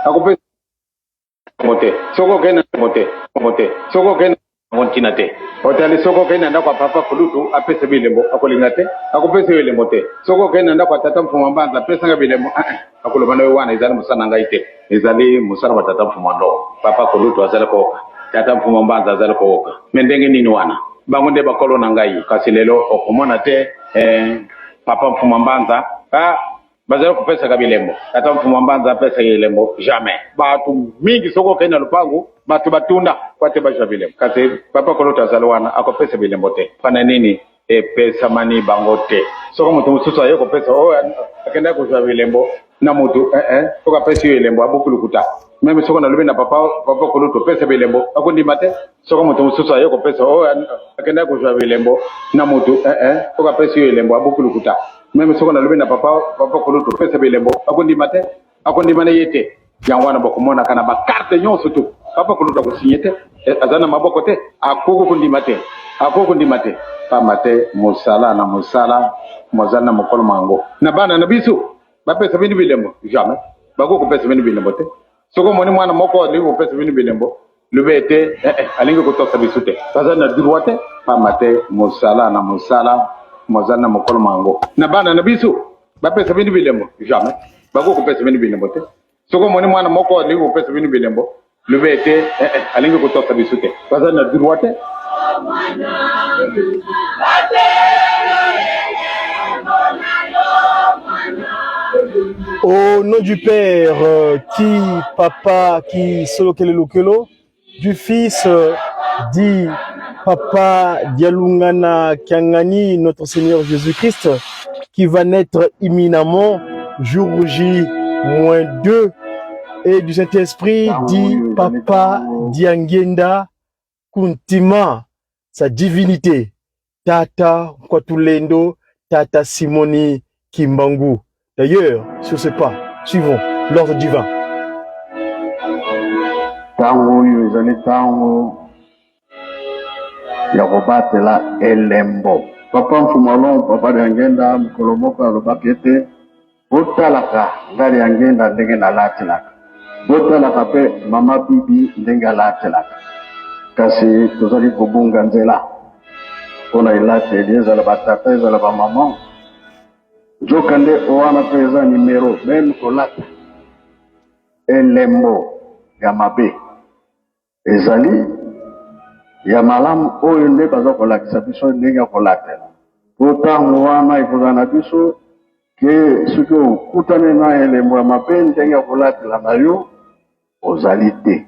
akopesa mote soko kena mote soko kena montina te otali soko kena nda kwa papa kulutu apese bilembo akolinga te akopesa bilembo te soko kena nda kwa tata mfuma mbanza apesa nga bilembo akoloba nawe wana izali musana ngai te izali musana wa tata mfuma ndo papa kulutu azali koka tata mfuma mbanza azali koka mendenge nini wana bango nde bakolo na ngai kasi lelo okomona te papa mfuma mbanza bazali kopesa ka bilembo tata mfuma mbanza apesa bilembo jamais batu mingi soko kena lupangu batu batunda kwate basha bilembo kasi papa kolota azali wana akopesa bilembo te pana nini pesa mani bango te soko mutu mususu aye kopesa akenda kuzwa bilembo na mutu soka pesa bilembo abukulukuta meme soko nalobi na papa koluto pesa bilembo akundima te soko mutu mususu aye kopesa akenda kuzwa bilembo na mutu soka pesa bilembo abukulukuta meme soko nalobi na papa koluto pesa bilembo akundima te akundima ne yete yango wana bakomona kana bakarte nyonso tu papa koluto akusinye te azana maboko te akoko kundima te pamate musala na musala mozana mokolo mango na bana na biso bapesa bini bilembo jamais bako kopesa bini bilembo te soko moni mwana moko alingi kopesa bini bilembo lubete alingi kotosa biso te bazana droit te pamate musala na musala mozana mokolo mango na bana na biso bapesa bini bilembo jamais bako kopesa bini bilembo te soko moni mwana moko alingi kopesa bini bilembo lubete alingi kotosa biso te bazana droit te. Au nom du Père, qui Papa, qui Solo Kelelokelo, du Fils, dit Papa Dialungana Kiangani, notre Seigneur Jésus-Christ, qui va naître imminemment, jour J-2, et du Saint-Esprit, dit Papa Diangenda Kuntima, sa divinité, Tata Kwatulendo, Tata Simoni Kimbangu. D'ailleurs, sur ce pas, suivons l'ordre divin. Tango yuzali tango ya kobatela elembo. Papa mfumalon, papa Diangenda, mkolomoko alobakete, botalaka ngari Diangenda ndenge na latelaka. Botalaka pe mama bibi ndenge latelaka. Kasi tozali kobunga nzela. Pona ilateli ezala batata ezala ba mama. Jokande owana peza numero même kolata elembo ya mabe ezali ya malamu oyo nde baza kolakisa biso ndenge kolatela potango wana ikozana biso ke soki okutane na elembo ya mabe ndenge kolatela na yo ozali te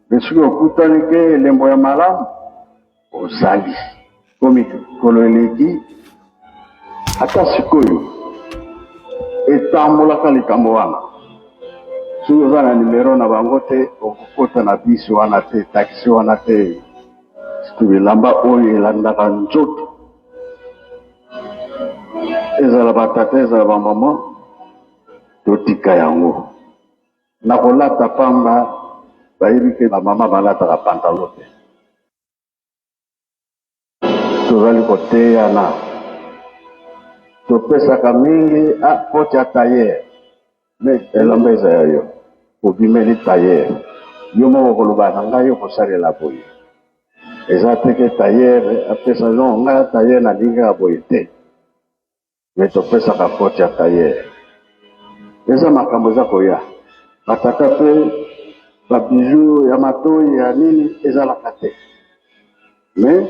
me soki okutani ke elembo ya malamu ozali komi kolo eleki ata sikoyo etambolaka likambo wana soki oza na numero na bango te okokota na bisi wana te taxi wana te bilamba oyo elandaka nzoto ezala batata ezala bamama totika yango na kolata pamba bayebi ke bamama balataka pantalo te tozali koteyana topesaka mingi poti ya tailleur me elombe eza ya yo obimeli tailleur yo moko koloba na ngai yo kosalela boye eza teke tailleur apesa no ngai tailleur nalingaka boye te me topesaka poti ya tailleur eza makambo eza koya batata pe babiju ya matoi ya nini ezalaka te me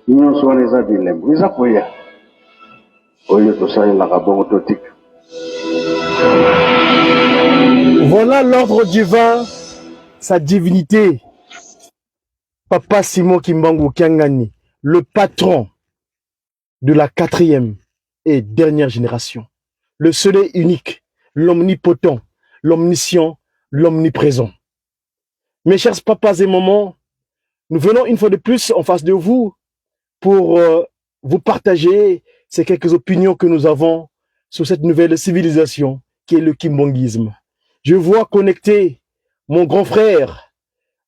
nyonso wana eza bilembo eza koya. Voilà l'ordre divin, sa divinité. Papa Simon Kimbangu Kiangani, le patron de la 4e et dernière génération. Le seul et unique, l'omnipotent, l'omniscient, l'omniprésent. Mes chers papas et mamans, nous venons une fois de plus en face de vous pour vous partager ces quelques opinions que nous avons sur cette nouvelle civilisation qui est le kimbanguisme. Je vois connecter mon grand frère.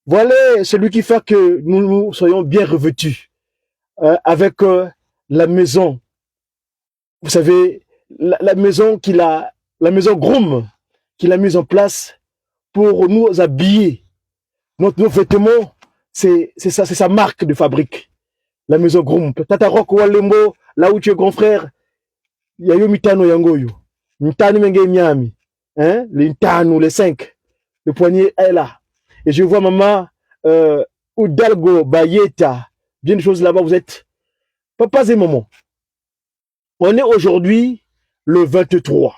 Voilà celui qui fait que nous soyons bien revêtus avec la maison. Vous savez, la maison Groom qu'il a mise en place pour nous habiller. Nos vêtements, c'est sa marque de fabrique. La maison Grump. Tata Rock Walembo, là où tu es grand frère, il y a eu Mitano Yangoyo. Mitano Menge Miami. Hein? Les Mitano, les 5. Le poignet est là. Et je vois maman Udalgo, Bayeta, bien de choses là-bas, vous êtes papas et mamans. On est aujourd'hui le 23.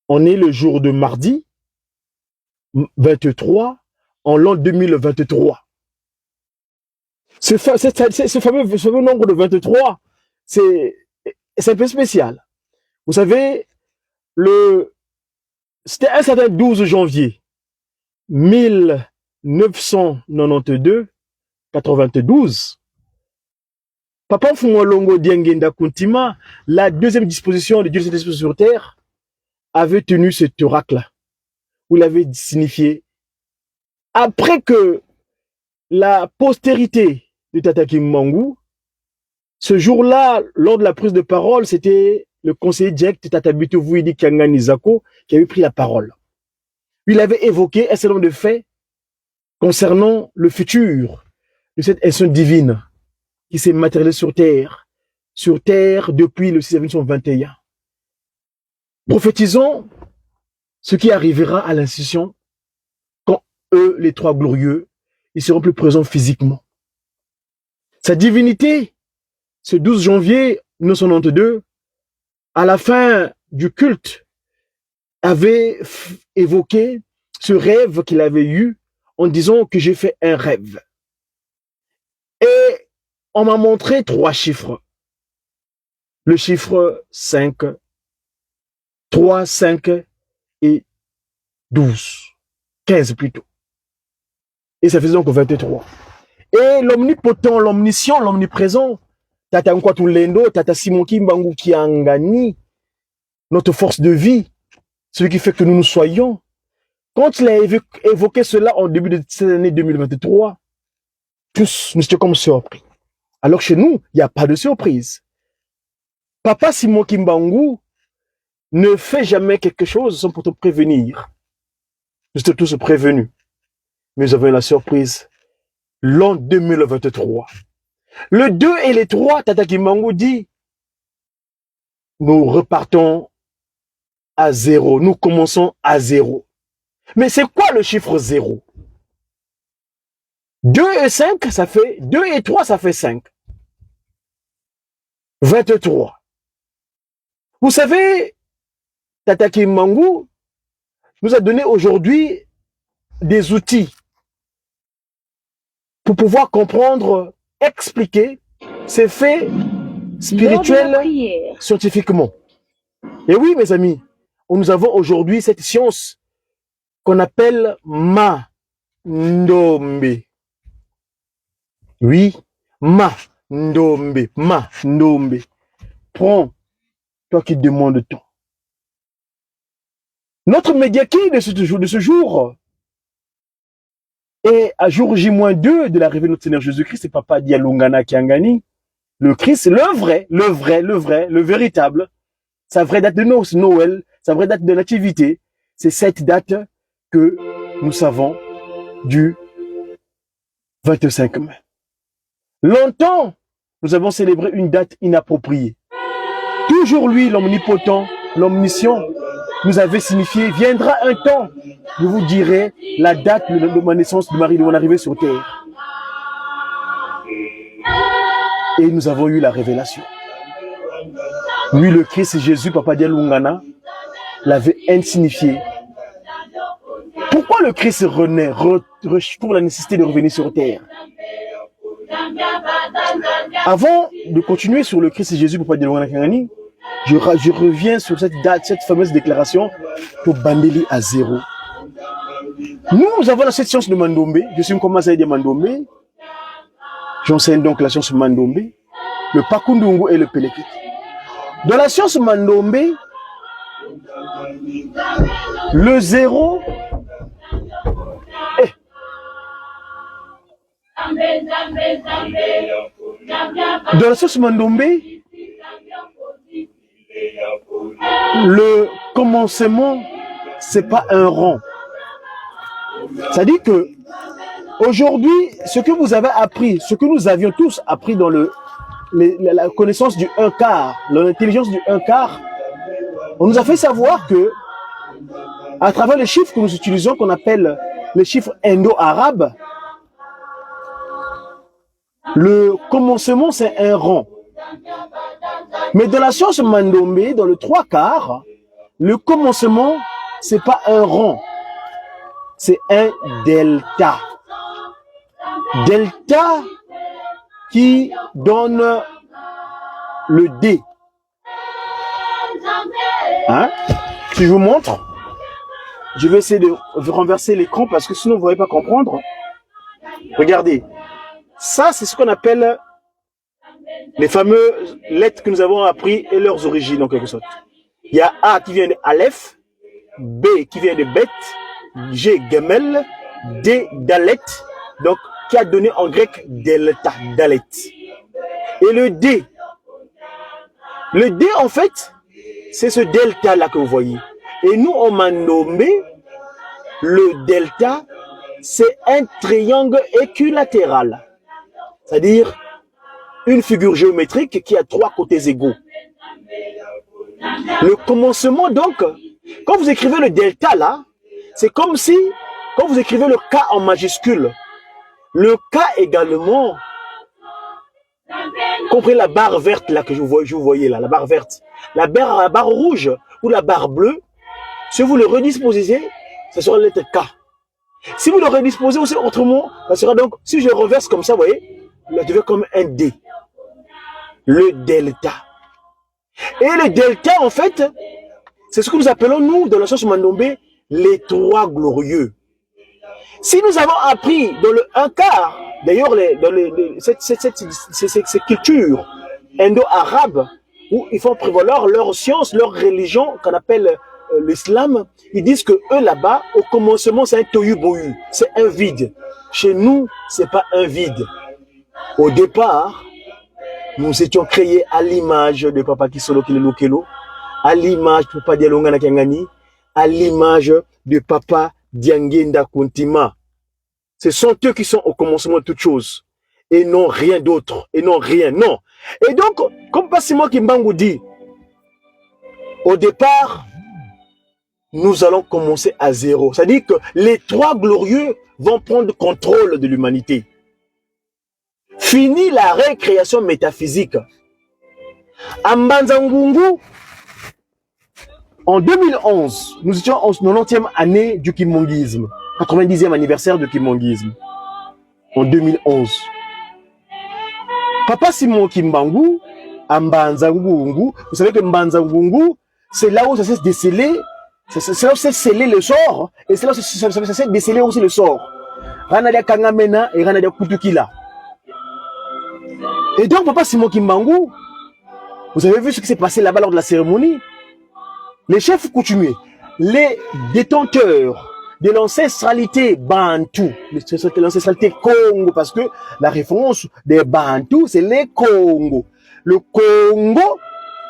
On est le jour de mardi 23 en l'an 2023. Ce fameux nombre de 23, c'est un peu spécial. Vous savez, c'était un certain 12 janvier 1992. Papa Fumolongo Diengenda Kuntima, la deuxième disposition de Dieu sur terre, avait tenu cet oracle-là. Vous l'avez signifié. Après que la postérité de Tata Kimbangu, ce jour-là, lors de la prise de parole, c'était le conseiller direct Tata Bitovuidi Kangani Zako qui avait pris la parole. Il avait évoqué un certain nombre de faits concernant le futur de cette action divine qui s'est matérialisée sur terre depuis le 6 avril 1921. Prophétisons ce qui arrivera à l'institution quand eux, les trois glorieux, ils seront plus présents physiquement. Sa divinité, ce 12 janvier 1992, à la fin du culte, avait évoqué ce rêve qu'il avait eu en disant que j'ai fait un rêve. Et on m'a montré 3 chiffres. Le chiffre 5, 3, 5 et 12. 15 plutôt. Et ça faisait donc 23. Et l'omnipotent, l'omniscient, l'omniprésent, Tata Nkwatulendo, Tata Simon Kimbangu Kiangani, notre force de vie, celui qui fait que nous soyons, quand il a évoqué cela en début de cette année 2023, tous nous étions comme surpris. Alors que chez nous, il n'y a pas de surprise. Papa Simon Kimbangu ne fait jamais quelque chose sans pour te prévenir. Nous sommes tous prévenus. Mais nous avons eu la surprise. L'an 2023. Le 2 et les 3, Tata Kimbangu dit, nous repartons à 0. Nous commençons à 0. Mais c'est quoi le chiffre 0? 2 et 5, ça fait 2 et 3, ça fait 5. 23. Vous savez, Tata Kimbangu nous a donné aujourd'hui des outils pour pouvoir comprendre, expliquer ces faits spirituels scientifiquement. Et oui, mes amis, nous avons aujourd'hui cette science qu'on appelle Mandombe. Oui, Mandombe. Prends, toi qui demandes tout. Notre médiaki de ce jour est à jour J-2 de l'arrivée de notre Seigneur Jésus-Christ, c'est Papa Dialungana Kiangani. Le Christ, le véritable. Sa vraie date de Noël, sa vraie date de nativité, c'est cette date que nous savons du 25 mai. Longtemps, nous avons célébré une date inappropriée. Toujours lui, l'omnipotent, l'omniscient, nous avait signifié, viendra un temps, je vous dirai la date de ma naissance de Marie, de mon arrivée sur terre. Et nous avons eu la révélation. Lui, le Christ, Jésus, Papa Dialungana, l'avait insignifié. Pourquoi le Christ renaît, trouve la nécessité de revenir sur terre? Avant de continuer sur le Christ Jésus, Papa Dialungana Kiangani, je reviens sur cette date, cette fameuse déclaration pour Bandeli à 0. Nous avons cette science de Mandombe. Je suis commencé à dire Mandombe. J'enseigne donc la science Mandombe, le Pakundungu et le Pelekit. Dans la science Mandombe, le 0 est dans la science Mandombe, le commencement, c'est pas un rang. C'est-à-dire que aujourd'hui, ce que vous avez appris, ce que nous avions tous appris dans la connaissance du un quart, l'intelligence du un quart, on nous a fait savoir que, à travers les chiffres que nous utilisons, qu'on appelle les chiffres indo-arabes, le commencement, c'est un rang. Mais dans la science Mandombe, dans le trois quarts, le commencement, c'est pas un rang, c'est un delta. Delta qui donne le D. Hein? Si je vous montre, je vais essayer de renverser l'écran parce que sinon vous ne pourrez pas comprendre. Regardez, ça c'est ce qu'on appelle les fameuses lettres que nous avons appris et leurs origines en quelque sorte. Il y a A qui vient de Aleph, B qui vient de Bet, G Gemel, D Dalet, donc qui a donné en grec Delta, Dalet. Et le D en fait, c'est ce delta là que vous voyez. Et nous on m'a nommé le delta, c'est un triangle équilatéral, c'est-à-dire une figure géométrique qui a trois côtés égaux. Le commencement donc, quand vous écrivez le delta là, c'est comme si, quand vous écrivez le K en majuscule, le K également, comprenez la barre verte là que je vous voyez là, la barre verte, la barre rouge ou la barre bleue, si vous le redisposez, ça sera la lettre K. Si vous le redisposez aussi autrement, ça sera donc, si je reverse comme ça, vous voyez, ça devient comme un D. Le delta. Et le delta, en fait, c'est ce que nous appelons, nous, dans la science Mandombe, les trois glorieux. Si nous avons appris dans le un quart, d'ailleurs, ces cultures indo-arabes, où ils font prévaloir leur science, leur religion, qu'on appelle l'islam, ils disent que eux là-bas, au commencement, c'est un tohu-bohu, c'est un vide. Chez nous, c'est pas un vide. Au départ, nous étions créés à l'image de Papa Kisolo Kilelokelo, à l'image de Papa Dialonga Nakangani, à l'image de Papa Diangenda Kuntima. Ce sont eux qui sont au commencement de toutes choses. Et non rien d'autre. Et non rien, non. Et donc, comme Passimo Kimbangu dit, au départ, nous allons commencer à zéro. C'est-à-dire que les trois glorieux vont prendre contrôle de l'humanité. Fini la récréation métaphysique. À Mbanzangungu, en 2011, nous étions en 90e année du kimongisme, 90e anniversaire du kimongisme, en 2011. Papa Simon Kimbangu, à Mbanzangungu, vous savez que Mbanzangungu, c'est là où ça s'est décelé, c'est là où c'est scellé le sort, et c'est là où ça s'est décelé aussi le sort. Ranadia Kangamena et Ranadia Kutukila. Et donc, Papa Simon Kimbangu, vous avez vu ce qui s'est passé là-bas lors de la cérémonie? Les chefs coutumiers, les détenteurs de l'ancestralité bantou, l'ancestralité Congo, parce que la référence des Bantous, c'est les Congo. Le Congo,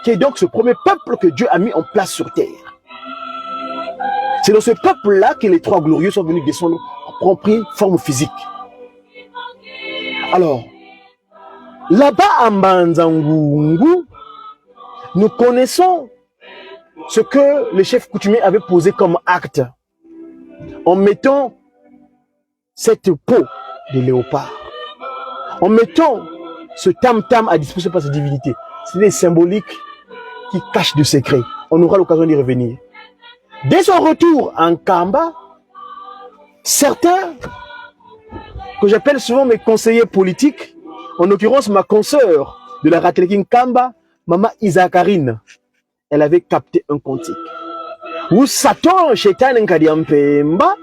qui est donc ce premier peuple que Dieu a mis en place sur terre. C'est dans ce peuple-là que les trois glorieux sont venus descendre, ont pris forme physique. Alors, là-bas à Mbanzangungu, nous connaissons ce que les chefs coutumiers avaient posé comme acte en mettant cette peau de léopard, en mettant ce tam-tam à disposition par cette divinité. C'est des symboliques qui cachent du secret. On aura l'occasion d'y revenir. Dès son retour en Kamba, certains, que j'appelle souvent mes conseillers politiques, en l'occurrence ma consoeur de la Rateleking Kamba, Maman Isakarine, elle avait capté un cantique où Satan, Shetan Nkadiampemba,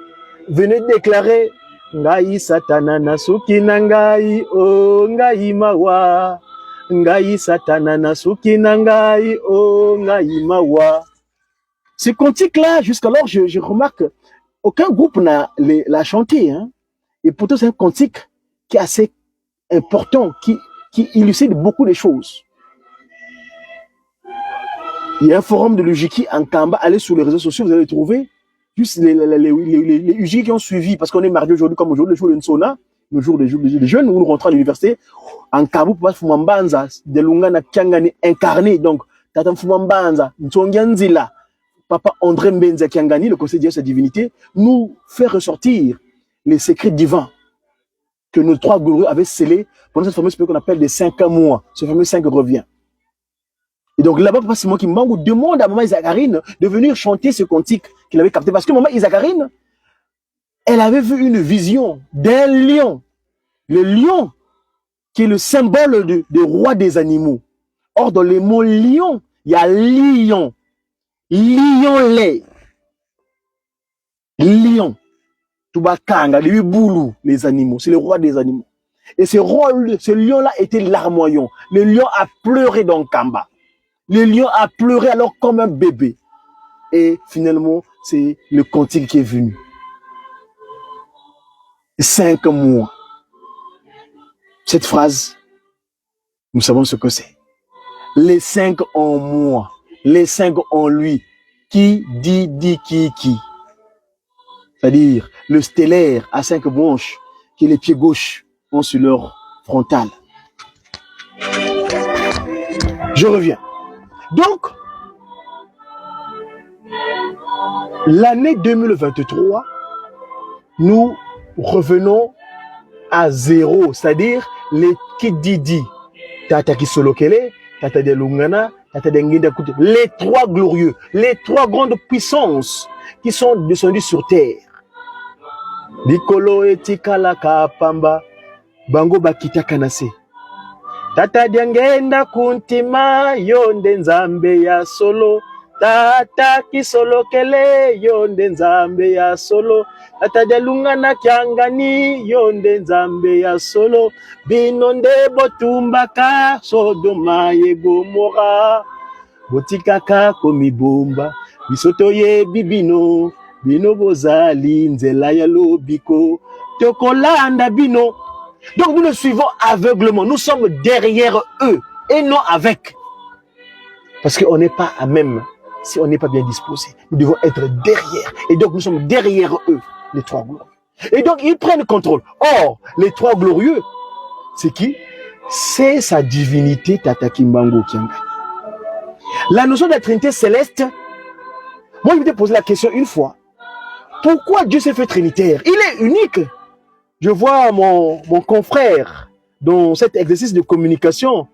venait déclarer Ngai Satana Nasuki Nangai, O Ngai Mawa, Ngai Satana Nasuki Nangai, O Ngai Mawa. Ce cantique-là, jusqu'alors, je remarque, aucun groupe l'a chanté. Hein? Et pourtant, c'est un cantique qui est assez important, qui illustre beaucoup de choses. Il y a un forum de Lujiki en Kamba, allez sur les réseaux sociaux, vous allez le trouver. plus les UG qui ont suivi, parce qu'on est mardi aujourd'hui, comme aujourd'hui, le jour de Nsona, le jour des jeunes, où nous rentrons à l'université, en Kabou, pour Fumambanza, de Lungana Kiangani incarné, donc, Tata Fumambanza, Ntsongianzila, Papa André Mbenza Kiangani, le conseil de sa divinité, nous fait ressortir les secrets divins que nos trois gourous avaient scellés pendant cette fameuse période qu'on appelle des 5 mois. Ce fameux 5 revient. Et donc là-bas, Papa Simon Kimbangu demande à Maman Isakarine de venir chanter ce cantique qu'il avait capté. Parce que Maman Isakarine, elle avait vu une vision d'un lion. Le lion qui est le symbole du roi des animaux. Or, dans les mots lion, il y a lion. Lion-lait. Lion. Toubakanga, les boulous, les animaux. C'est le roi des animaux. Et ce lion-là était larmoyant. Le lion a pleuré dans Kamba. Le lion a pleuré alors comme un bébé. Et finalement, c'est le cantique qui est venu. 5 mois. Cette phrase, nous savons ce que c'est. Les 5 en moi, les 5 en lui. Qui dit qui. C'est-à-dire le stellaire à 5 branches qui les pieds gauches ont sur leur frontal. Je reviens. Donc, l'année 2023, nous revenons à zéro, c'est-à-dire les Kididi, Tata Kisolokele, Tata de Lungana, Tata de Ngida Kuti, les 3 glorieux, les 3 grandes puissances qui sont descendues sur terre. Dikolo etikala kapamba, bango bakita kanase. Tata diangenda kuntima yonde nzambe ya solo. Tata kisolokele yonde nzambe ya solo. Tata dialungana kiangani yonde nzambe ya solo. Binonde botumbaka Sodoma ye Gomora. Botikaka komibomba bisoto ye bibino. Bino bozali nzela ya lobiko. Tokolanda bino. Donc nous le suivons aveuglement. Nous sommes derrière eux et non avec. Parce qu'on n'est pas à même. Si on n'est pas bien disposé, nous devons être derrière. Et donc nous sommes derrière eux, les 3 glorieux. Et donc ils prennent contrôle. Or, les 3 glorieux, c'est qui? C'est sa divinité Tata Kimbangu Kiangani. La notion de la Trinité céleste, moi je m'étais posé la question une fois. Pourquoi Dieu s'est fait trinitaire? Il est unique. Je vois mon confrère dans cet exercice de communication,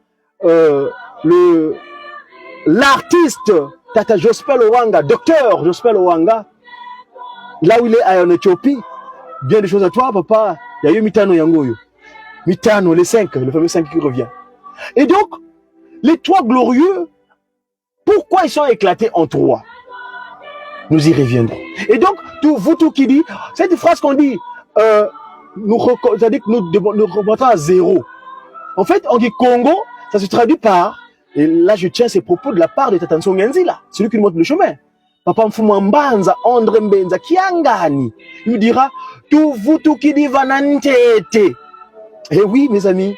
l'artiste Tata Jospel Owanga, docteur Jospel Owanga, là où il est en Éthiopie. Bien des choses à toi, papa. Il y a eu Mitano Yangoyo. Mitano, les 5, le fameux 5 qui revient. Et donc, les 3 glorieux, pourquoi ils sont éclatés en 3? Nous y reviendrons. Et donc, vous tout qui dit, cette phrase qu'on dit, c'est-à-dire que nous remontons à 0. En fait, on dit Congo, ça se traduit par, et là je tiens ces propos de la part de Tata Ntsongianzila, celui qui nous montre le chemin. Papa Mfumambanza, André Mbenza, Kiangani, il nous dira, vous tout qui dit vanantete. Eh oui, mes amis,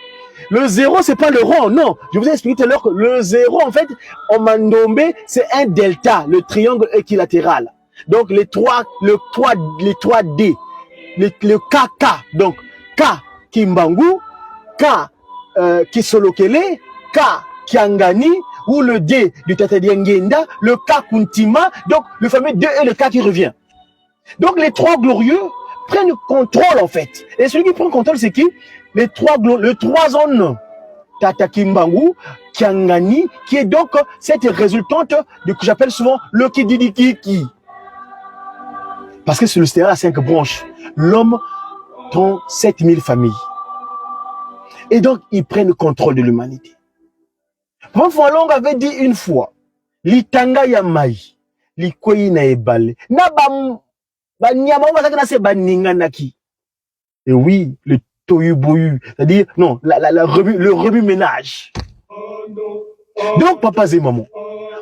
le 0, c'est pas le rond, non. Je vous ai expliqué tout à l'heure que le 0, en fait, en mandombé, c'est un delta, le triangle équilatéral. Donc, les 3 D, le KK, donc K Kimbangu, K Kisolokele, K Kiangani, ou le D du Tata Diangenda, le K Kuntima, donc le fameux 2 et le K qui revient. Donc, les 3 glorieux prennent contrôle, en fait. Et celui qui prend contrôle, c'est qui? Les 3 zones, Tata Kimbangu, Kiangani, qui est donc cette résultante de que j'appelle souvent le Kididikiki. Parce que c'est le stellaire à 5 branches. L'homme prend 7000 familles. Et donc, ils prennent le contrôle de l'humanité. François Long avait dit une fois, Litanga Yamai, Likoyi na ebale, na banyama wazaka se baninganaki. Et oui, le toyu-boyu, c'est-à-dire, non, le remue-ménage. Donc, papa et maman,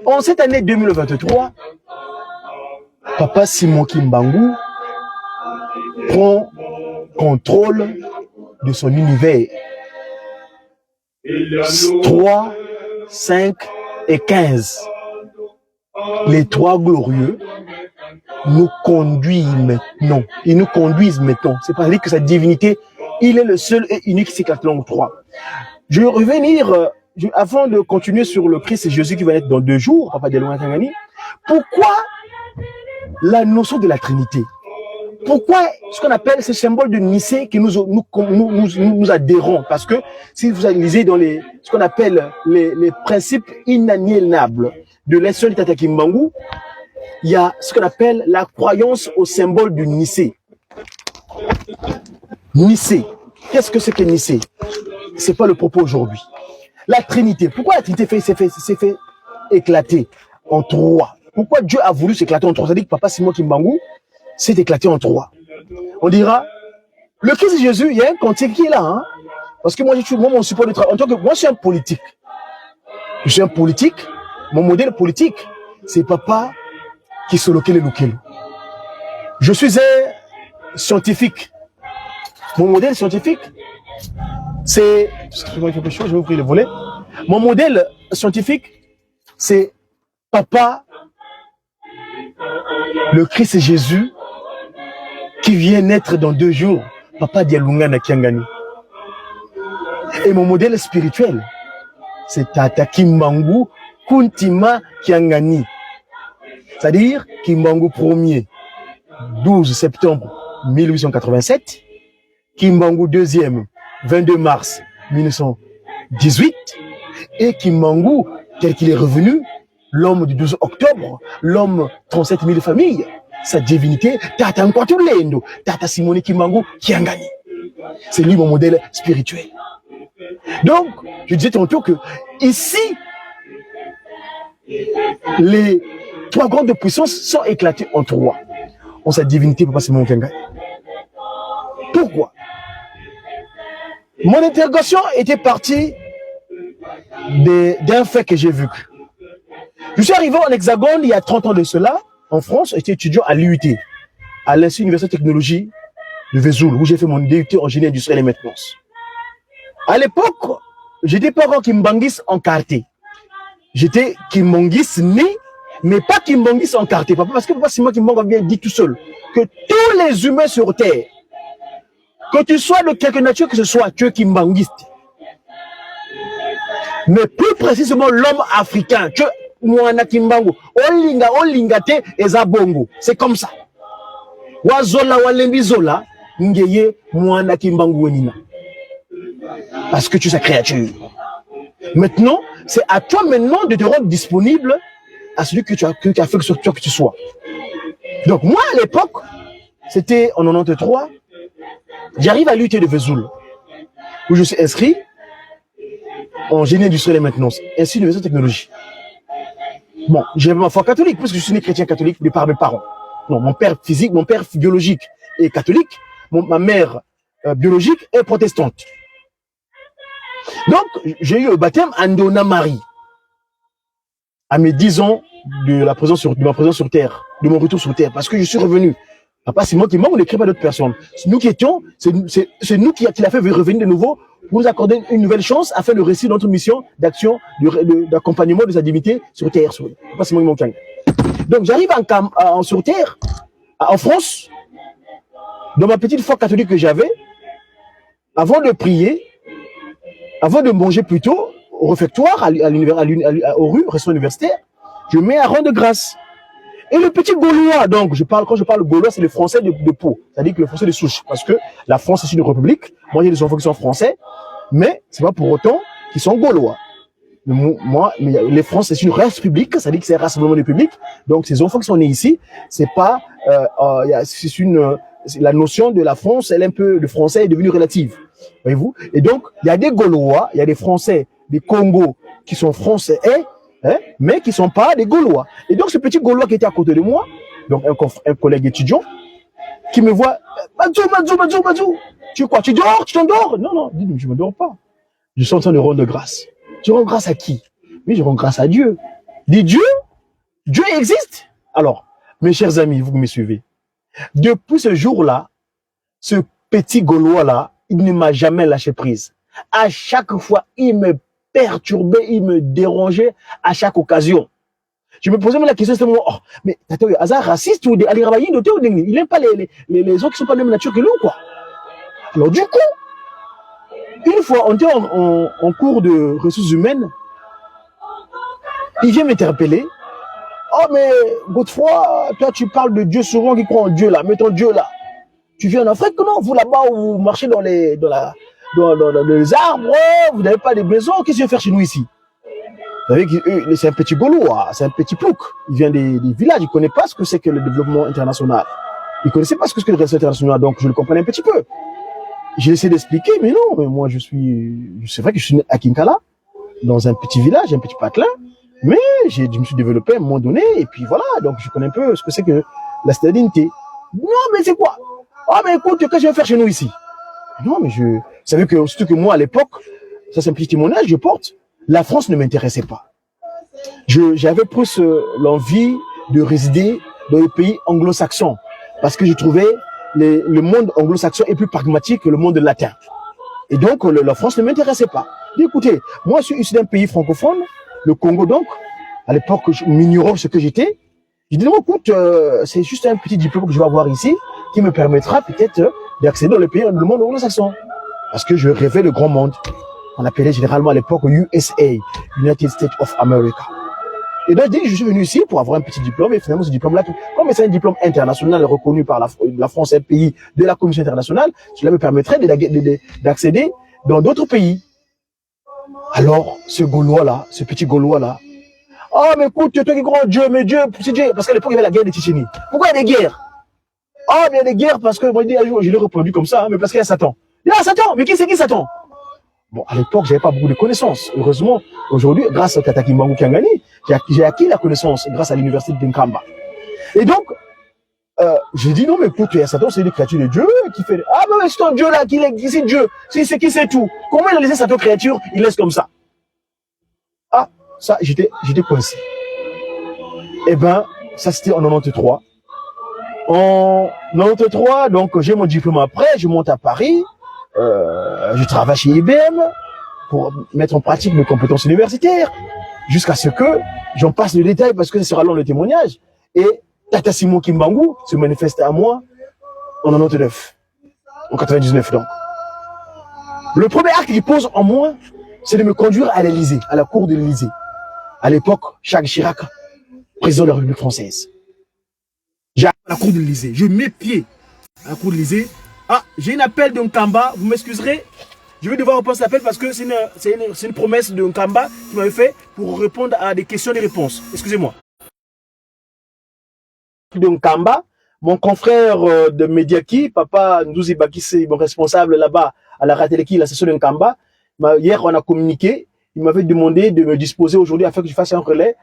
en cette année 2023, Papa Simon Kimbangu prend contrôle de son univers. 3, 5 et 15. Les 3 glorieux nous conduit maintenant. Ils nous conduisent maintenant. C'est pas dire que sa divinité, il est le seul et unique qui s'éclate en trois. Je vais revenir, avant de continuer sur le Christ et Jésus qui va être dans 2 jours, Papa Diallo Tangani. Pourquoi la notion de la Trinité? Pourquoi ce qu'on appelle ce symbole de Nicée que nous adhérons? Parce que si vous lisez dans ce qu'on appelle les principes inaliénables de l'Institut de Tata Kimbangu, il y a ce qu'on appelle la croyance au symbole de Nicée. Nicée. Qu'est-ce que c'est que Nicée? C'est pas le propos aujourd'hui. La Trinité. Pourquoi la Trinité s'est fait éclater en 3? Pourquoi Dieu a voulu s'éclater en 3? C'est-à-dire que Papa Simon Kimbangu s'est éclaté en 3. On dira, le Christ et Jésus, il y a un cantique qui est là, hein? Parce que moi, mon support de travail, en tant que moi, je suis un politique. Je suis un politique. Mon modèle politique, c'est Papa qui se loquait les loquels. Je suis un scientifique. Mon modèle scientifique, c'est, je vais ouvrir le volet. Mon modèle scientifique, c'est Papa, le Christ et Jésus, qui vient naître dans 2 jours, Papa Dialunga na Kiangani. Et mon modèle spirituel, c'est Tata Kimbangu Kuntima Kiangani. C'est-à-dire Kimbangu 1er, 12 septembre 1887, Kimbangu 2e, 22 mars 1918, et Kimbangu, tel qu'il est revenu, l'homme du 12 octobre, l'homme 37 000 familles, sa divinité, Tata Nkwatulendo, Tata Simone Kimbangu Kiangani. C'est lui mon modèle spirituel. Donc, je disais tantôt que ici, les 3 grandes puissances sont éclatées en 3. En sa divinité, Papa Simone Kiangani. Pourquoi? Mon interrogation était partie d'un fait que j'ai vu. Je suis arrivé en Hexagone il y a 30 ans de cela, en France, j'étais étudiant à l'UIT, à l'Institut Université de Technologie de Vesoul, où j'ai fait mon DUT en génie industriel et maintenance. À l'époque, j'étais pas encore Kimbangis encarté. J'étais Kimbangis né, mais pas Kimbangis encarté. Parce que c'est moi qui m'en bien dit tout seul que tous les humains sur Terre, que tu sois de quelque nature que ce soit, tu es Kimbangiste. Mais plus précisément l'homme africain, tu es Mwana Kimbangu. Olinga te eza bongo. C'est comme ça. Wazola walembi zola, ngeye Mwana Kimbangu wenina. Parce que tu es sa créature. Maintenant, c'est à toi maintenant de te rendre disponible à celui que tu as fait sur toi que tu sois. Donc moi à l'époque, c'était en 93, j'arrive à l'UT de Vesoul, où je suis inscrit en génie industriel et maintenance, ainsi l'université de technologie. Bon, j'ai ma foi catholique, parce que je suis né chrétien catholique de par mes parents. Non, mon père physique, mon père biologique est catholique, ma mère biologique est protestante. Donc, j'ai eu le baptême Andona Marie, à mes 10 ans de ma présence sur Terre, de mon retour sur Terre, parce que je suis revenu. Papa, c'est moi qui manque, on n'écrit pas d'autres personnes. C'est nous qui étions, c'est nous qui l'a fait revenir de nouveau pour nous accorder une nouvelle chance afin de réussir notre mission d'action, d'accompagnement de sa divinité sur Terre. Papa, c'est moi qui manque. Donc, j'arrive sur Terre, en France, dans ma petite foi catholique que j'avais, avant de prier, avant de manger plutôt, au réfectoire, au rue, restaurant universitaire, je mets un rang de grâce. Et le petit Gaulois, donc, quand je parle Gaulois, c'est le français de peau, c'est-à-dire que le français de souche, parce que la France est une république. Moi, j'ai des enfants qui sont français, mais c'est pas pour autant qu'ils sont Gaulois. Moi, les Français, c'est une race publique, c'est-à-dire que c'est un rassemblement de public. Donc, ces enfants qui sont nés ici, c'est pas, la notion de la France, elle est un peu, le français est devenu relative. Voyez-vous? Et donc, il y a des Gaulois, il y a des Français, des Congos qui sont français, mais qui ne sont pas des Gaulois. Et donc, ce petit Gaulois qui était à côté de moi, donc un collègue étudiant, qui me voit, Badjou, tu quoi, tu dors, tu t'endors? Non, je ne me dors pas. Je suis en train de rendre grâce. Tu rends grâce à qui? Oui, je rends grâce à Dieu. Dis Dieu? Dieu existe? Alors, mes chers amis, vous me suivez. Depuis ce jour-là, ce petit Gaulois-là, il ne m'a jamais lâché prise. À chaque fois, il me perturbait, il me dérangeait à chaque occasion. Je me posais même la question, c'était oh, mais t'as un hasard raciste ou il n'aime pas les gens qui sont pas de la même nature que nous, quoi. Alors du coup, une fois, on était en cours de ressources humaines, il vient m'interpeller. Oh mais Godefroy, toi tu parles de Dieu souvent qui croit en Dieu là, mets ton Dieu là. Tu viens en Afrique, non? Vous là-bas, vous marchez dans les arbres, vous n'avez pas de maisons, qu'est-ce que tu viens faire chez nous ici? Vous savez que c'est un petit Gaulois, c'est un petit plouc. Il vient des villages, il ne connaît pas ce que c'est que le développement international. Il ne connaissait pas ce que c'est que le développement international, donc je le comprenais un petit peu. J'ai essayé d'expliquer, mais non, mais moi c'est vrai que je suis né à Kinkala, dans un petit village, un petit patelin, mais je me suis développé à un moment donné, et puis voilà, donc je connais un peu ce que c'est que la citoyenneté. Non, mais c'est quoi? Ah, mais écoute, qu'est-ce que je vais faire chez nous ici? Non, mais vous savez que, surtout que moi, à l'époque, ça c'est un petit témoignage, je porte, la France ne m'intéressait pas. J'avais plus l'envie de résider dans les pays anglo-saxons, parce que je trouvais le monde anglo-saxon est plus pragmatique que le monde latin. Et donc, la France ne m'intéressait pas. Écoutez, moi, je suis issu d'un pays francophone, le Congo donc, à l'époque, je m'ignorais ce que j'étais. J'ai dit, non, écoute, c'est juste un petit diplôme que je vais avoir ici, qui me permettra peut-être d'accéder dans le pays, le monde anglo-saxon. Parce que je rêvais le grand monde. On appelait généralement à l'époque USA, United States of America. Et donc, je suis venu ici pour avoir un petit diplôme, et finalement, ce diplôme-là, comme c'est un diplôme international reconnu par la France, un pays de la Commission internationale, cela me permettrait d'accéder dans d'autres pays. Alors, ce Gaulois-là, ce petit Gaulois-là, oh, mais écoute, toi qui crois en Dieu, mais Dieu, c'est Dieu, parce qu'à l'époque, il y avait la guerre de Tchétchénie. Pourquoi il y a des guerres? Oh, mais il y a des guerres parce que, moi, je l'ai répondu comme ça, mais parce qu'il y a Satan. Il y a Satan, mais qui c'est qui Satan? Bon, à l'époque, j'avais pas beaucoup de connaissances. Heureusement, aujourd'hui, grâce à Kata Kimbangu Kiangani, j'ai acquis la connaissance grâce à l'université de Nkamba. Et donc, j'ai dit non, mais écoute, il y a Satan, c'est une créature de Dieu qui fait, ah, mais c'est ton Dieu là, qui c'est Dieu, c'est qui c'est tout. Comment il a laissé Satan créature, il laisse comme ça? Ah, ça, j'étais coincé. Eh ben, ça c'était en 93. En 93, donc j'ai mon diplôme après, je monte à Paris, je travaille chez IBM pour mettre en pratique mes compétences universitaires, jusqu'à ce que j'en passe le détail parce que ce sera long le témoignage. Et Tata Simon Kimbangu se manifeste à moi en 99, en 99 donc. Le premier acte qu'il pose en moi, c'est de me conduire à l'Élysée, à la cour de l'Élysée. À l'époque, Jacques Chirac, président de la République française. J'arrive à la cour de l'Élysée, je mets pied à la cour de l'Élysée. Ah, j'ai un appel de Nkamba, vous m'excuserez, je vais devoir reprendre cet appel parce que c'est une promesse de Nkamba qui m'avait fait pour répondre à des questions et des réponses. Excusez-moi. De Nkamba, mon confrère de Mediaki, papa Ndouzi Bakissé, mon responsable là-bas à la Rateleki, la session de Nkamba, hier on a communiqué, il m'avait demandé de me disposer aujourd'hui afin que je fasse un relais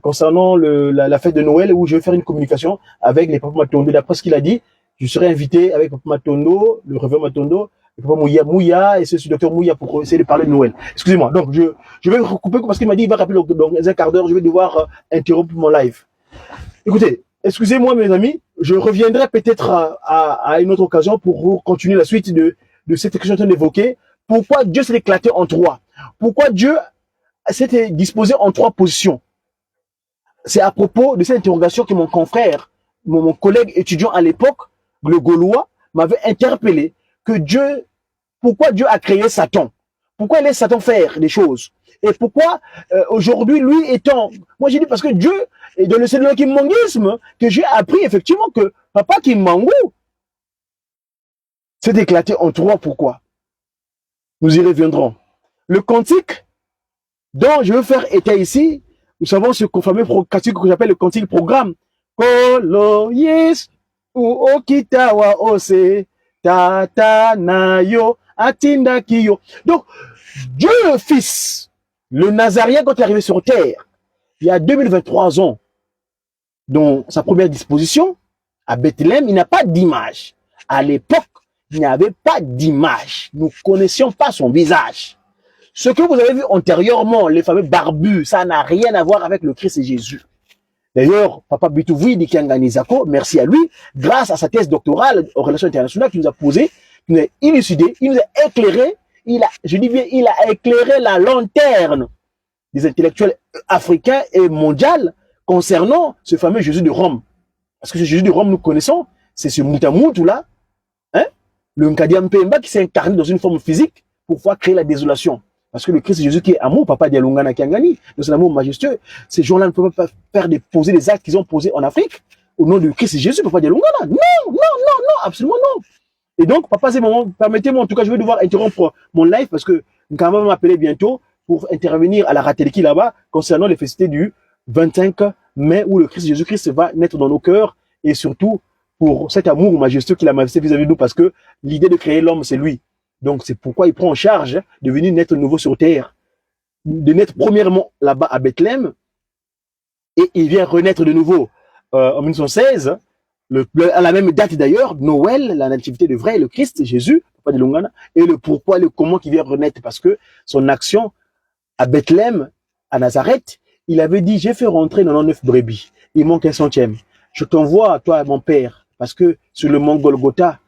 concernant la fête de Noël où je vais faire une communication avec les Papa Matondo. D'après ce qu'il a dit, je serai invité avec Papa Matondo, le révérend Matondo, le Papa Mouya et ce docteur Mouya pour essayer de parler de Noël. Excusez-moi, donc je vais recouper parce qu'il m'a dit il va rappeler dans un quart d'heure, je vais devoir interrompre mon live. Écoutez, excusez-moi mes amis, je reviendrai peut-être à une autre occasion pour continuer la suite de cette question que je suis en train d'évoquer. Pourquoi Dieu s'est éclaté en trois? Pourquoi Dieu s'était disposé en trois positions? C'est à propos de cette interrogation que mon confrère, mon collègue étudiant à l'époque, le Gaulois, m'avait interpellé que pourquoi Dieu a créé Satan? Pourquoi il laisse Satan faire des choses? Et pourquoi aujourd'hui, lui étant... Moi j'ai dit parce que Dieu, et dans le Seigneur Kimbanguisme, que j'ai appris effectivement que Papa Kimbangu s'est éclaté en trois. Pourquoi? Nous y reviendrons. Le cantique dont je veux faire état ici, nous savons ce fameux cantique que j'appelle le cantique programme. Koloyes ou okitawa ose tata nayo atinda kiyo. Donc, Dieu le Fils, le Nazarien quand il est arrivé sur terre, il y a 2023 ans, dans sa première disposition, à Bethléem, il n'y a pas d'image. À l'époque, il n'y avait pas d'image. Nous ne connaissions pas son visage. Ce que vous avez vu antérieurement, les fameux barbus, ça n'a rien à voir avec le Christ et Jésus. D'ailleurs, Papa Bitouvi de Kianganizako, merci à lui, grâce à sa thèse doctorale en relations internationales qu'il nous a posée, il nous a élucidé, il nous a éclairé, il a éclairé la lanterne des intellectuels africains et mondiaux concernant ce fameux Jésus de Rome. Parce que ce Jésus de Rome, nous connaissons, c'est ce Moutamoutou là, hein, le Nkadiam Pemba qui s'est incarné dans une forme physique pour pouvoir créer la désolation. Parce que le Christ Jésus qui est amour, Papa Dialungana Kiangani, dans son amour majestueux, ces gens-là ne peuvent pas poser des actes qu'ils ont posés en Afrique au nom du Christ Jésus, Papa Dialungana. Non, non, non, non, absolument non. Et donc, papa, c'est moment, permettez-moi, en tout cas, je vais devoir interrompre mon live parce que quand même m'appeler bientôt pour intervenir à la Rateleki là-bas concernant les festivités du 25 mai où le Christ Jésus-Christ va naître dans nos cœurs et surtout pour cet amour majestueux qu'il a manifesté vis-à-vis de nous parce que l'idée de créer l'homme, c'est lui. Donc, c'est pourquoi il prend en charge de venir naître de nouveau sur terre, de naître premièrement là-bas à Bethléem et il vient renaître de nouveau en 1916. À la même date d'ailleurs, Noël, la nativité de vrai, le Christ, Jésus, Papa de Lungana, et le pourquoi, le comment qui vient renaître, parce que son action à Bethléem, à Nazareth, il avait dit, j'ai fait rentrer 99 brebis, il manque un 100e. Je t'envoie, toi, mon père, parce que sur le mont Golgotha,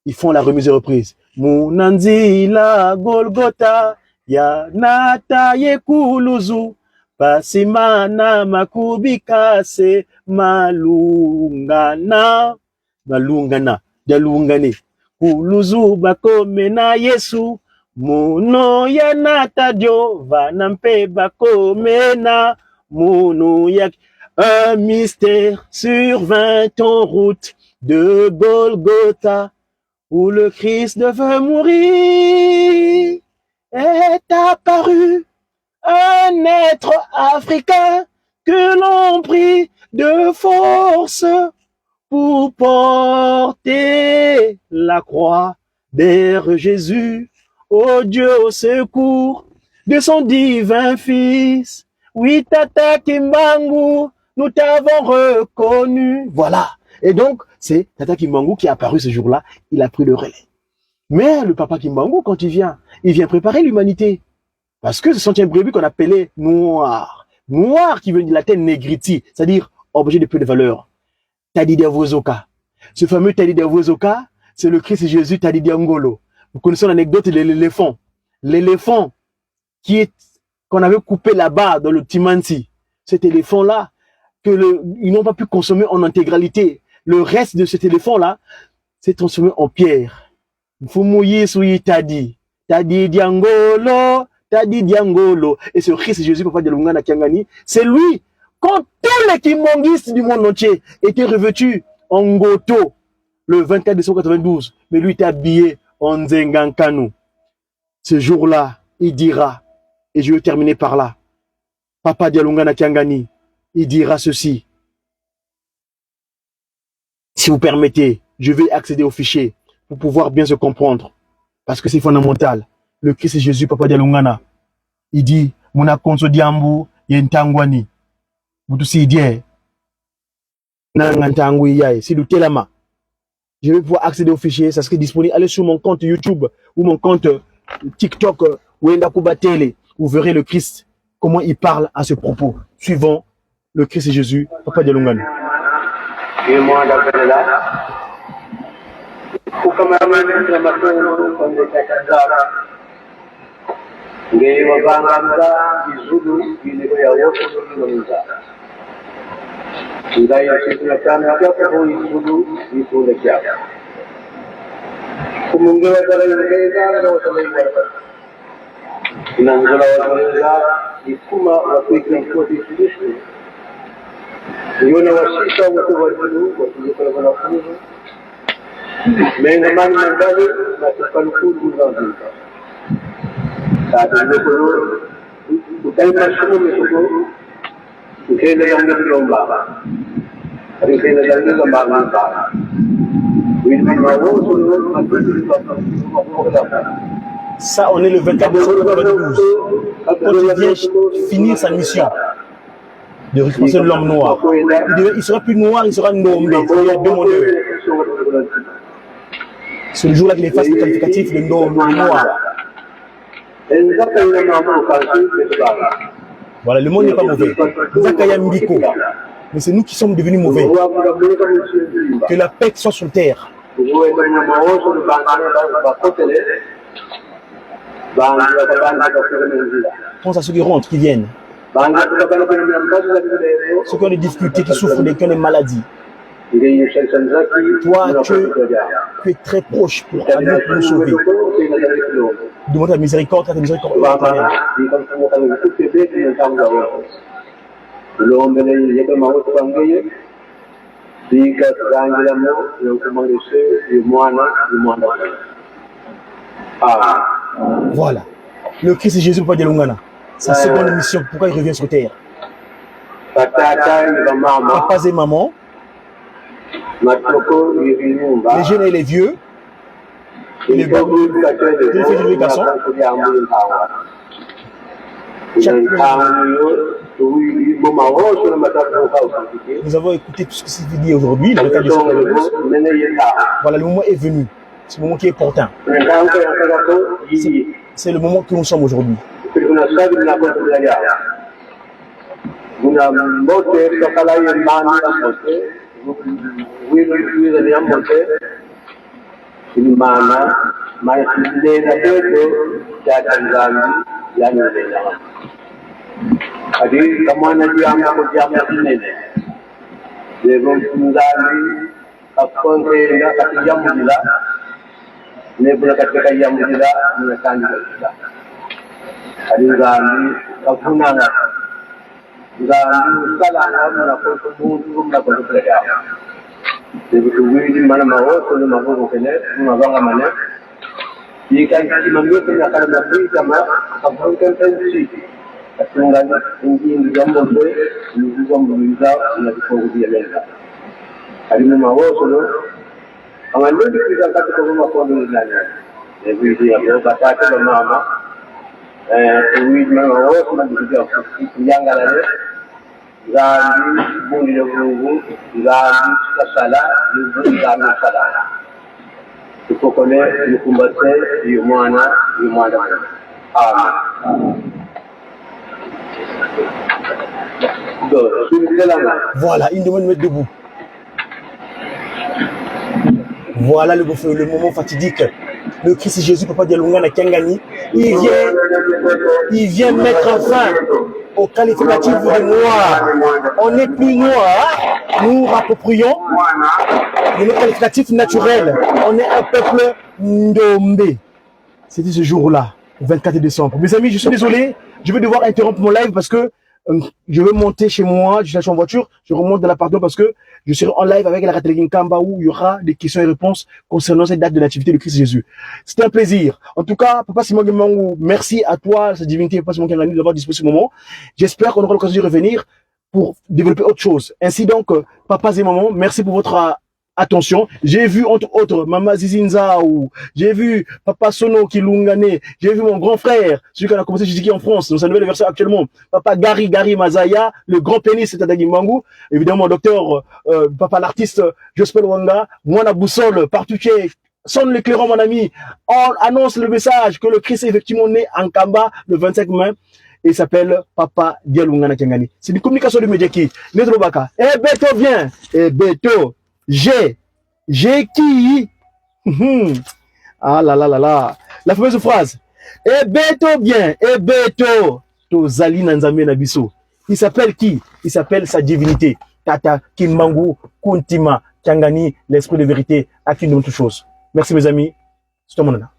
ils font la remise et reprise. Munanzi la Golgotha, ya nata yekuluzu, pasimana makubikase malungana jalungane kuluzu bakome na Yesu muno ya nata dio vanampe bakome na muno ya un mystère survint en route de Golgotha où le Christ devait mourir est apparu un être africain que l'on prie de force pour porter la croix vers Jésus. Oh Dieu, au secours de son divin Fils. Oui, Tata Kimbangu, nous t'avons reconnu. Voilà. Et donc, c'est Tata Kimbangu qui est apparu ce jour-là. Il a pris le relais. Mais le Papa Kimbangu, quand il vient préparer l'humanité. Parce que ce centième brebis qu'on appelait noir. Noir qui veut dire la terre négriti, c'est-à-dire objet de peu de valeur. Tadidi Avozoka. Ce fameux Tadidi Avozoka, c'est le Christ Jésus Tadidi Angolo. Vous connaissez l'anecdote de l'éléphant. L'éléphant qu'on avait coupé là-bas dans le Timansi. Cet éléphant-là, ils n'ont pas pu consommer en intégralité. Le reste de cet éléphant-là s'est transformé en pierre. Il faut mouiller sous Tadi. Tadi Diangolo. Tadi Diangolo. Et ce Christ Jésus, Papa de Lungana Kiangani, c'est lui, quand tous les kimongistes du monde entier étaient revêtus en goto le 24 décembre 92, mais lui était habillé en Nzengankanu. Ce jour-là, il dira, et je vais terminer par là, Papa de Lungana Kiangani, il dira ceci. Si vous permettez, je vais accéder au fichier pour pouvoir bien se comprendre, parce que c'est fondamental. Le Christ Jésus, Papa Dialungana, il dit, Mona konso diambu, yentangwani. Boutoussi die, nangantangui yae, si du telama. Je vais pouvoir accéder au fichier, ça serait disponible. Allez sur mon compte YouTube ou mon compte TikTok, Wenda Kubatele, vous verrez le Christ, comment il parle à ce propos, suivant le Christ Jésus, Papa Dialungana. Ngei wabanganga izulu ilego ya wote kulinda. Ndai ya kana kwa izulu izulu kya. Kumunge wa dara ngega na watalaiwa. Inanzola wa ikuma wa kuikna kodi Kristo. Yona washika wote wajulu kwa na kuzu. Menga mani mandali na tukankuru zanzika. Saat ini perlu bukan masalah itu, bukan yang lomba, tapi yang lomba lomba. Ça, on est le 24 décembre 2012. Quand il vient finir sa mission de récompenser l'homme noir, il sera plus noir, il sera nommé. Il y a deux modèles. C'est le jour-là qu'il efface le qualificatif de noir. Voilà, le monde n'est pas mauvais. Mais c'est nous qui sommes devenus mauvais. Que la paix soit sur terre. Je pense à ceux qui rentrent, qui viennent. Ceux qui ont des difficultés, qui souffrent, qui ont des maladies. Toi, tu es très proche pour nous sauver. Demande ta miséricorde, ta miséricorde. Voilà. Le Christ Jésus, Papa Dialungana. Sa seconde mission, pourquoi il revient sur terre? Papa et maman, les jeunes et les vieux, et les filles et les garçons. Nous avons écouté tout ce qui s'est dit aujourd'hui, dans le cadre de cette réponse. Voilà, le moment est venu. C'est le moment qui est important. C'est le moment que nous sommes aujourd'hui. Voilà, il demande de mettre debout. Voilà le moment fatidique. Le Christ Jésus, Papa Dialungana Kangani, il vient mettre fin au qualificatif de noir. On n'est plus noir, nous rapproprions de nos qualificatifs naturels. On est un peuple ndombe. C'était ce jour-là, le 24 décembre. Mes amis, je suis désolé, je vais devoir interrompre mon live parce que je vais monter chez moi, je suis en voiture, je remonte de l'appartement parce que je serai en live avec la Ratelegin Kamba où il y aura des questions et réponses concernant cette date de nativité de Christ Jésus. C'était un plaisir. En tout cas, Papa Simon Gemangou, merci à toi, sa divinité, Papa Simon Kangani, d'avoir disposé ce moment. J'espère qu'on aura l'occasion de revenir pour développer autre chose. Ainsi donc, Papa et maman, merci pour votre attention. J'ai vu entre autres Mama Zizinza ou j'ai vu Papa Sono qui Lungane, j'ai vu mon grand frère, celui qui a commencé Jésus en France, dans sa nouvelle version actuellement, Papa Gary Mazaya, le grand pénis, c'est Tadagi Mangou, évidemment docteur, Papa l'artiste Jospel Wanga, Mwana Boussole, partout qui sonne l'éclairant mon ami, on annonce le message que le Christ est effectivement né en Kamba le 25 mai. Et il s'appelle Papa Dialungana Kangani. C'est une communication de média qui n'est trop baka. Eh Beto vient, eh Beto. J'ai qui ah là là là là. La fameuse phrase. Eh Beto bien, eh Beto. To Zali Nanzame Nabiso. Il s'appelle qui? Il s'appelle sa divinité. Tata Kimbangu Kuntima Kangani, l'esprit de vérité, à qui nous toute chose. Merci mes amis. C'est tout le monde là.